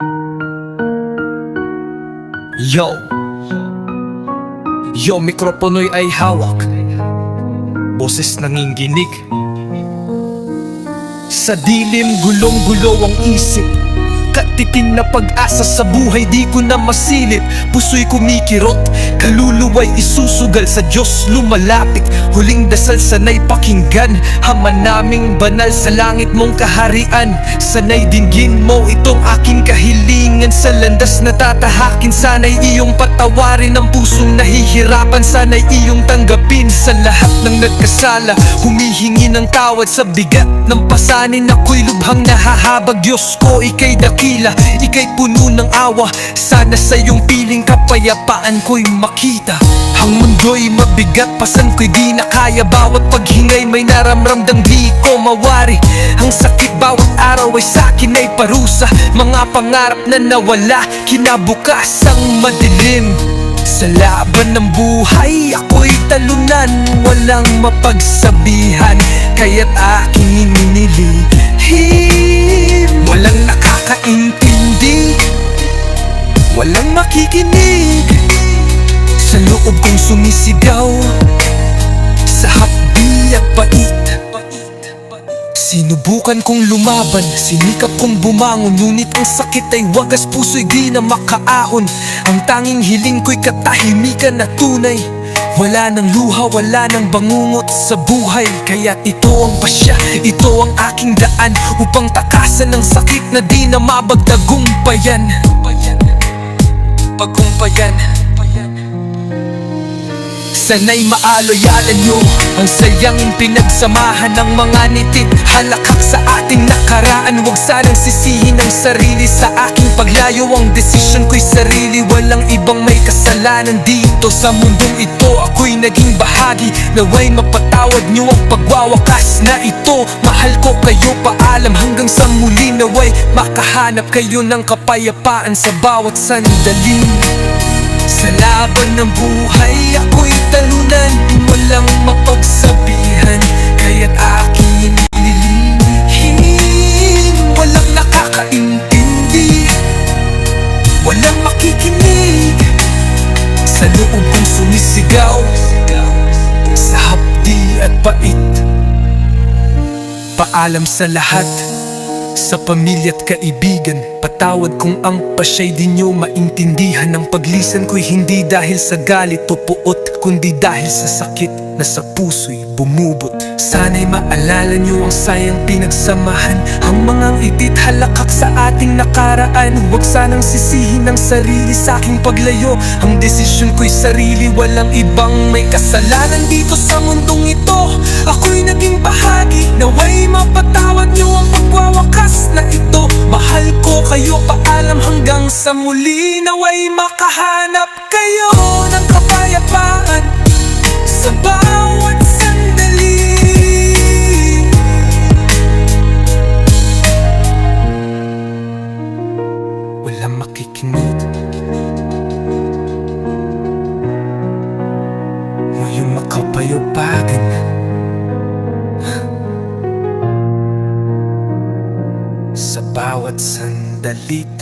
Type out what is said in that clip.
Yo, mikropono'y ay hawak, boses nanginginig. Sa dilim, gulong-gulo ang isip, katiting na pag-asa sa buhay di ko na masilip. Puso'y kumikirot, kaluluwa'y isusugal sa Diyos lumalapit. Huling dasal sana'y pakinggan, Ama naming banal sa langit mong kaharian. Sana'y dinggin mo itong aking kahilingan, sa landas na tatahakin. Sana'y iyong patawarin ang pusong nahihirapan, sana'y iyong tanggapin. Sa lahat ng nagkasala, humihingi ng tawad. Sa bigat ng pasanin ako'y lubhang nahahabag. Diyos ko, ika'y dakila, ika'y puno ng awa. Sana sa iyong piling kapayapaan ko'y makita. Ang mundo'y mabigat, pasan ko'y di na kaya. Bawat paghingay may naramramdang di ko mawari. Ang sakit bawat araw ay sa'kin ay parusa. Mga pangarap na nawala, kinabukasang madilim. Sa laban ng buhay ako'y talunan, walang mapagsabihan, kaya't aking inililihim. Walang nakakaintindi, walang makikinig. Sa loob kong sumisigaw, sa hapdi at pait. Sinubukan kong lumaban, sinikap kong bumangon, ngunit ang sakit ay wagas, puso'y di na makaahon. Ang tanging hiling ko'y katahimikan na tunay. Wala nang luha, wala nang bangungot sa buhay. Kaya ito ang pasya, ito ang aking daan, upang takasan ng sakit na di na mabagtagumpayan. Pagkumpayan. Sana'y maaloy-alan nyo ang sayangin pinagsamahan ng mga nitit halakak sa ating nakaraan. Huwag sanang sisihin ang sarili sa aking paglayo. Ang desisyon ko'y sarili, walang ibang may kasalanan dito sa mundong ito. Ako'y naging bahagi, naway mapatawad nyo ang pagwawakas na ito. Mahal ko kayo, paalam hanggang sa muli. Naway makahanap kayo ng kapayapaan sa bawat sandali. Sa laban ng buhay ako'y talunan, walang mapagsabihan, kaya't aking inililihim. Walang nakakaintindi, walang makikinig. Sa loob kong sumisigaw, sa hapdi at pait. Paalam sa lahat, sa pamilya't kaibigan, patawad kung ang pasya'y di nyo maintindihan. Ang paglisan ko'y hindi dahil sa galit o puot, kundi dahil sa sakit na sa puso'y bumubot. Sana'y maalala nyo ang sayang pinagsamahan, ang mga itit halakak sa ating nakaraan. Huwag sanang sisihin ang sarili sa aking paglayo. Ang desisyon ko'y sarili, walang ibang may kasalanan dito sa mundong ito. Ako'y naging bahagi, naway mapatawad nyo ang pagwawakas na ito. Mahal ko kayo, paalam hanggang sa muli. Naway makahanap kayo ng kapayapaan sa bawat sandali. Walang makikinig, ngayong makapayopagan. Sa bawat sandalit